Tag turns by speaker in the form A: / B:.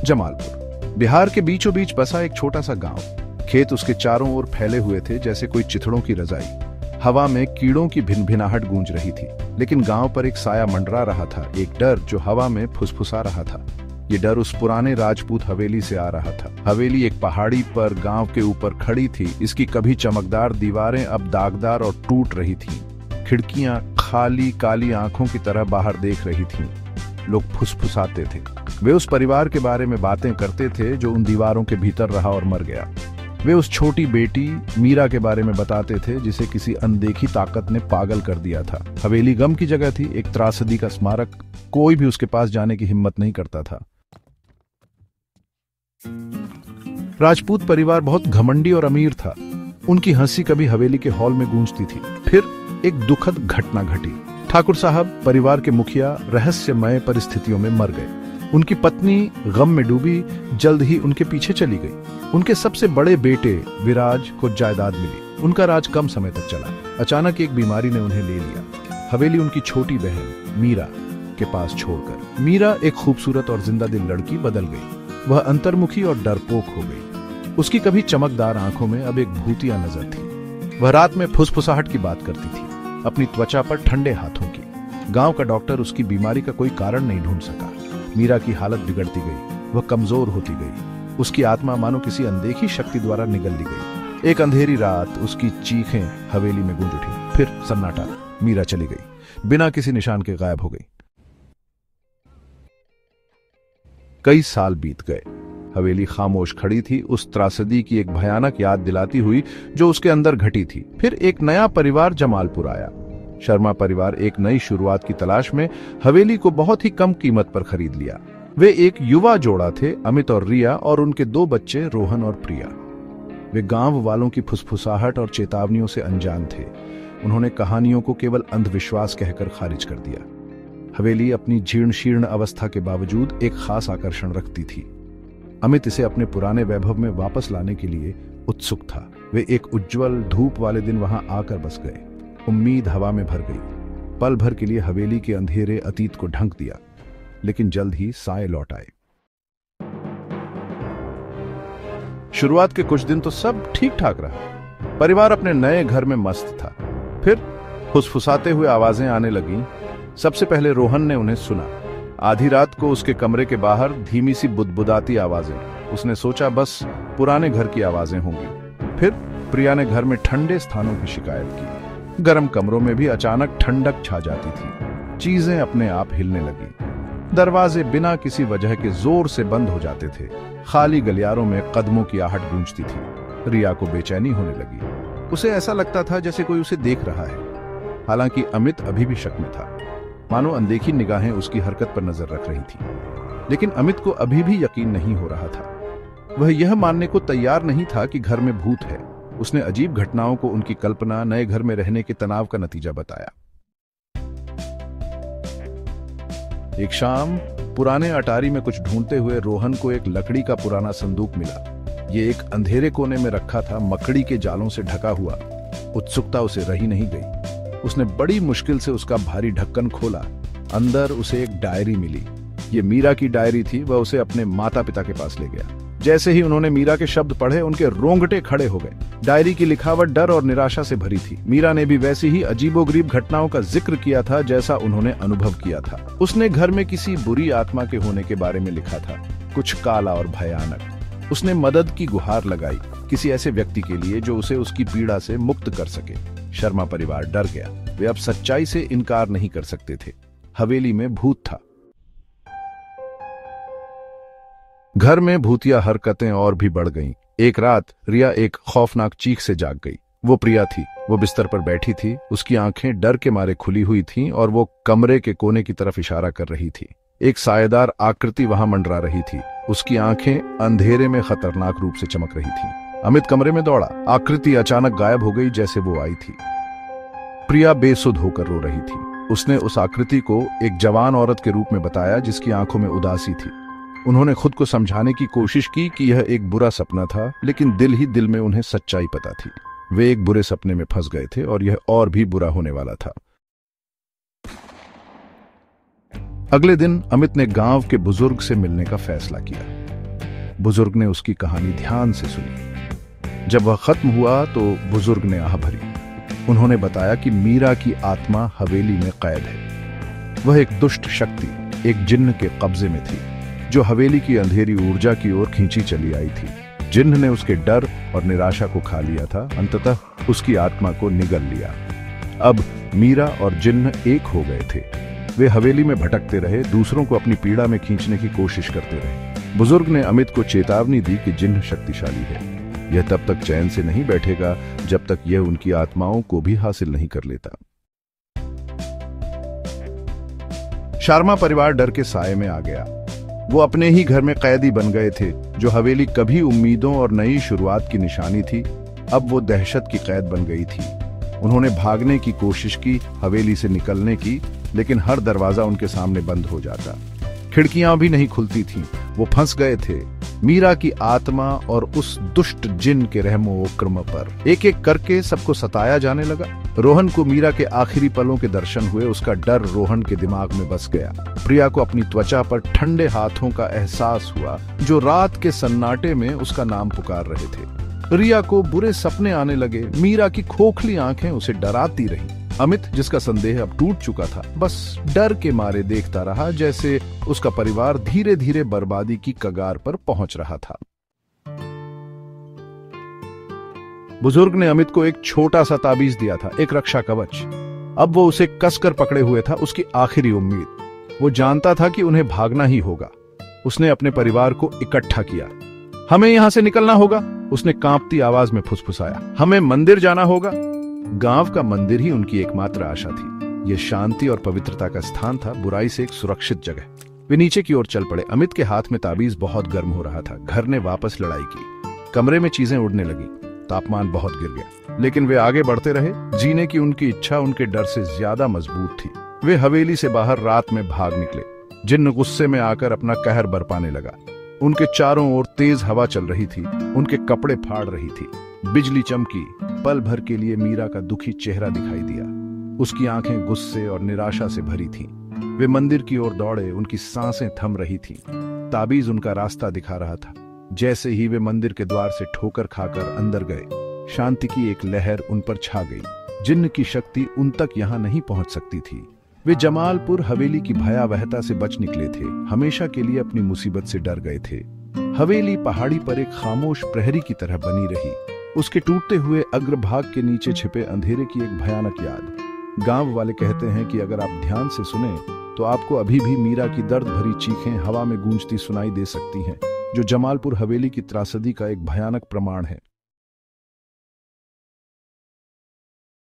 A: जमालपुर बिहार के बीचों बीच बसा एक छोटा सा गांव। खेत उसके चारों ओर फैले हुए थे जैसे कोई चिथड़ों की रजाई। हवा में कीड़ों की भिनभिनाहट गूंज रही थी, लेकिन गांव पर एक साया मंडरा रहा था, एक डर जो हवा में फुसफुसा रहा था। ये डर उस पुराने राजपूत हवेली से आ रहा था। हवेली एक पहाड़ी पर गांव के ऊपर खड़ी थी। इसकी कभी चमकदार दीवारें अब दागदार और टूट रही थीं। खिड़कियां खाली काली आंखों की तरह बाहर देख रही थीं। लोग फुसफुसाते थे। वे उस परिवार के बारे में बातें करते थे जो उन दीवारों के भीतर रहा और मर गया। वे उस छोटी बेटी मीरा के बारे में बताते थे जिसे किसी अनदेखी ताकत ने पागल कर दिया था। हवेली गम की जगह थी, एक त्रासदी का स्मारक। कोई भी उसके पास जाने की हिम्मत नहीं करता था। राजपूत परिवार बहुत घमंडी और अमीर था। उनकी हंसी कभी हवेली के हॉल में गूंजती थी। फिर एक दुखद घटना घटी। ठाकुर साहब, परिवार के मुखिया, रहस्यमय परिस्थितियों में मर गए। उनकी पत्नी गम में डूबी, जल्द ही उनके पीछे चली गई। उनके सबसे बड़े बेटे विराज को जायदाद मिली। उनका राज कम समय तक चला। अचानक एक बीमारी ने उन्हें ले लिया। हवेली उनकी छोटी बहन मीरा के पास छोड़कर। मीरा एक खूबसूरत और जिंदा दिल लड़की बदल गई। वह अंतर्मुखी और डरपोक हो गई। उसकी कभी चमकदार आंखों में अब एक भूतिया नजर थी। वह रात में फुसफुसाहट की बात करती थी, अपनी त्वचा पर ठंडे हाथों की। गांव का डॉक्टर उसकी बीमारी का कोई कारण नहीं ढूंढ सका। मीरा की हालत बिगड़ती गई। वह कमजोर होती गई। उसकी आत्मा मानो किसी अनदेखी शक्ति द्वारा निगल ली गई। एक अंधेरी रात उसकी चीखें हवेली में गूंज उठी। फिर सन्नाटा। मीरा चली गई, बिना किसी निशान के गायब हो गई। कई साल बीत गए। हवेली खामोश खड़ी थी, उस त्रासदी की एक भयानक याद दिलाती हुई जो उसके अंदर घटी थी। फिर एक नया परिवार जमालपुर आया। शर्मा परिवार एक नई शुरुआत की तलाश में हवेली को बहुत ही कम कीमत पर खरीद लिया। वे एक युवा जोड़ा थे, अमित और रिया, और उनके 2 बच्चे रोहन और प्रिया। वे गांव वालों की फुसफुसाहट और चेतावनियों से अनजान थे। उन्होंने कहानियों को केवल अंधविश्वास कहकर खारिज कर दिया। हवेली अपनी जीर्ण शीर्ण अवस्था के बावजूद एक खास आकर्षण रखती थी। अमित इसे अपने पुराने वैभव में वापस लाने के लिए उत्सुक था। वे एक उज्जवल धूप वाले दिन वहां आकर बस गए। उम्मीद हवा में भर गई। पल भर के लिए हवेली के अंधेरे अतीत को ढंक दिया, लेकिन जल्द ही साए लौट आए। शुरुआत के कुछ दिन तो सब ठीक ठाक रहा। परिवार अपने नए घर में मस्त था। फिर फुसफुसाते हुए आवाजें आने लगीं। सबसे पहले रोहन ने उन्हें सुना। आधी रात को उसके कमरे के बाहर धीमी सी बुदबुदाती आवाजें। उसने सोचा बस पुराने घर की आवाजें होंगी। फिर प्रिया ने घर में ठंडे स्थानों की शिकायत की। गर्म कमरों में भी अचानक ठंडक छा जाती थी। चीजें अपने आप हिलने लगी। दरवाजे बिना किसी वजह के जोर से बंद हो जाते थे। खाली गलियारों में कदमों की आहट गूंजती थी। रिया को बेचैनी होने लगी। उसे ऐसा लगता था जैसे कोई उसे देख रहा है। हालांकि अमित अभी भी शक में था, मानो अनदेखी निगाहें उसकी हरकत पर नजर रख रही थी। लेकिन अमित को अभी भी यकीन नहीं हो रहा था। वह यह मानने को तैयार नहीं था कि घर में भूत है। उसने अजीब घटनाओं को उनकी कल्पना, नए घर में रहने के तनाव का नतीजा बताया। एक शाम पुराने अटारी में कुछ ढूंढते हुए रोहन को एक लकड़ी का पुराना संदूक मिला। ये एक अंधेरे कोने में रखा था, मकड़ी के जालों से ढका हुआ। उत्सुकता उसे रही नहीं गई। उसने बड़ी मुश्किल से उसका भारी ढक्कन खोला। अंदर उसे एक डायरी मिली। ये मीरा की डायरी थी। वह उसे अपने माता पिता के पास ले गया। जैसे ही उन्होंने मीरा के शब्द पढ़े, उनके रोंगटे खड़े हो गए। डायरी की लिखावट डर और निराशा से भरी थी। मीरा ने भी वैसी ही अजीबोगरीब घटनाओं का जिक्र किया था जैसा उन्होंने अनुभव किया था। उसने घर में किसी बुरी आत्मा के होने के बारे में लिखा था, कुछ काला और भयानक। उसने मदद की गुहार लगाई, किसी ऐसे व्यक्ति के लिए जो उसे उसकी पीड़ा से मुक्त कर सके। शर्मा परिवार डर गया। वे अब सच्चाई से इनकार नहीं कर सकते थे। हवेली में भूत था। घर में भूतिया हरकतें और भी बढ़ गईं। एक रात रिया एक खौफनाक चीख से जाग गई। वो प्रिया थी। वो बिस्तर पर बैठी थी। उसकी आंखें डर के मारे खुली हुई थीं और वो कमरे के कोने की तरफ इशारा कर रही थी। एक सायेदार आकृति वहां मंडरा रही थी। उसकी आंखें अंधेरे में खतरनाक रूप से चमक रही थीं। अमित कमरे में दौड़ा। आकृति अचानक गायब हो गई जैसे वो आई थी। प्रिया बेसुध होकर रो रही थी। उसने उस आकृति को एक जवान औरत के रूप में बताया जिसकी आंखों में उदासी थी। उन्होंने खुद को समझाने की कोशिश की कि यह एक बुरा सपना था, लेकिन दिल ही दिल में उन्हें सच्चाई पता थी। वे एक बुरे सपने में फंस गए थे और यह और भी बुरा होने वाला था। अगले दिन अमित ने गांव के बुजुर्ग से मिलने का फैसला किया। बुजुर्ग ने उसकी कहानी ध्यान से सुनी। जब वह खत्म हुआ तो बुजुर्ग ने आह भरी। उन्होंने बताया कि मीरा की आत्मा हवेली में कैद है। वह एक दुष्ट शक्ति, एक जिन्न के कब्जे में थी, जो हवेली की अंधेरी ऊर्जा की ओर खींची चली आई थी। जिन्न ने उसके डर और निराशा को खा लिया था, अंततः उसकी आत्मा को निगल लिया। अब मीरा और जिन्न एक हो गए थे। वे हवेली में भटकते रहे, दूसरों को अपनी पीड़ा में खींचने की कोशिश करते रहे। बुजुर्ग ने अमित को चेतावनी दी कि जिन्न शक्तिशाली है। यह तब तक चैन से नहीं बैठेगा जब तक यह उनकी आत्माओं को भी हासिल नहीं कर लेता। शर्मा परिवार डर के साए में आ गया। वो अपने ही घर में कैदी बन गए थे। जो हवेली कभी उम्मीदों और नई शुरुआत की निशानी थी, अब वो दहशत की कैद बन गई थी। उन्होंने भागने की कोशिश की, हवेली से निकलने की, लेकिन हर दरवाजा उनके सामने बंद हो जाता। खिड़कियां भी नहीं खुलती थीं। वो फंस गए थे मीरा की आत्मा और उस दुष्ट जिन के रहमो क्रम पर। एक एक करके सबको सताया जाने लगा। रोहन को मीरा के आखिरी पलों के दर्शन हुए। उसका डर रोहन के दिमाग में बस गया। प्रिया को अपनी त्वचा पर ठंडे हाथों का एहसास हुआ, जो रात के सन्नाटे में उसका नाम पुकार रहे थे। रिया को बुरे सपने आने लगे। मीरा की खोखली आंखें उसे डराती रहीं। अमित, जिसका संदेह अब टूट चुका था, बस डर के मारे देखता रहा, जैसे उसका परिवार धीरे धीरे बर्बादी की कगार पर पहुंच रहा था। बुजुर्ग ने अमित को एक छोटा सा ताबीज दिया था, एक रक्षा कवच। अब वो उसे कसकर पकड़े हुए था, उसकी आखिरी उम्मीद। वो जानता था कि उन्हें भागना ही होगा। उसने अपने परिवार को इकट्ठा किया। हमें यहां से निकलना होगा, उसने कांपती आवाज में फुसफुसाया। हमें मंदिर जाना होगा। गांव का मंदिर ही उनकी एकमात्र आशा थी। यह शांति और पवित्रता का स्थान था, बुराई से एक सुरक्षित जगह। वे नीचे की ओर चल पड़े। अमित के हाथ में ताबीज बहुत गर्म हो रहा था। घर ने वापस लड़ाई की। कमरे में चीजें उड़ने लगी। तापमान बहुत गिर गया, लेकिन वे आगे बढ़ते रहे। जीने की उनकी इच्छा उनके डर से ज्यादा मजबूत थी। वे हवेली से बाहर रात में भाग निकले। जिन्न गुस्से में आकर अपना कहर बरपाने लगा। उनके चारों ओर तेज हवा चल रही थी। उनके कपड़े फाड़ रही थी। बिजली चमकी। पल भर के लिए मीरा का दुखी चेहरा दिखाई दिया। उसकी आंखें गुस्से और निराशा से भरी थीं। वे मंदिर की ओर दौड़े। उनकी सांसें थम रही थीं। ताबीज उनका रास्ता दिखा रहा था। जैसे ही वे मंदिर के द्वार से ठोकर खाकर अंदर गए, शांति की एक लहर उन पर छा गई। जिन्न की शक्ति उन तक यहां नहीं पहुंच सकती थी। वे जमालपुर हवेली की भयावहता से बच निकले थे। हमेशा के लिए अपनी मुसीबत से डर गए थे। हवेली पहाड़ी पर एक खामोश प्रहरी की तरह बनी रही, उसके टूटते हुए अग्रभाग के नीचे छिपे अंधेरे की एक भयानक याद। गांव वाले कहते हैं कि अगर आप ध्यान से सुने तो आपको अभी भी मीरा की दर्द भरी चीखें हवा में गूंजती सुनाई दे सकती हैं, जो जमालपुर हवेली की त्रासदी का एक भयानक प्रमाण है।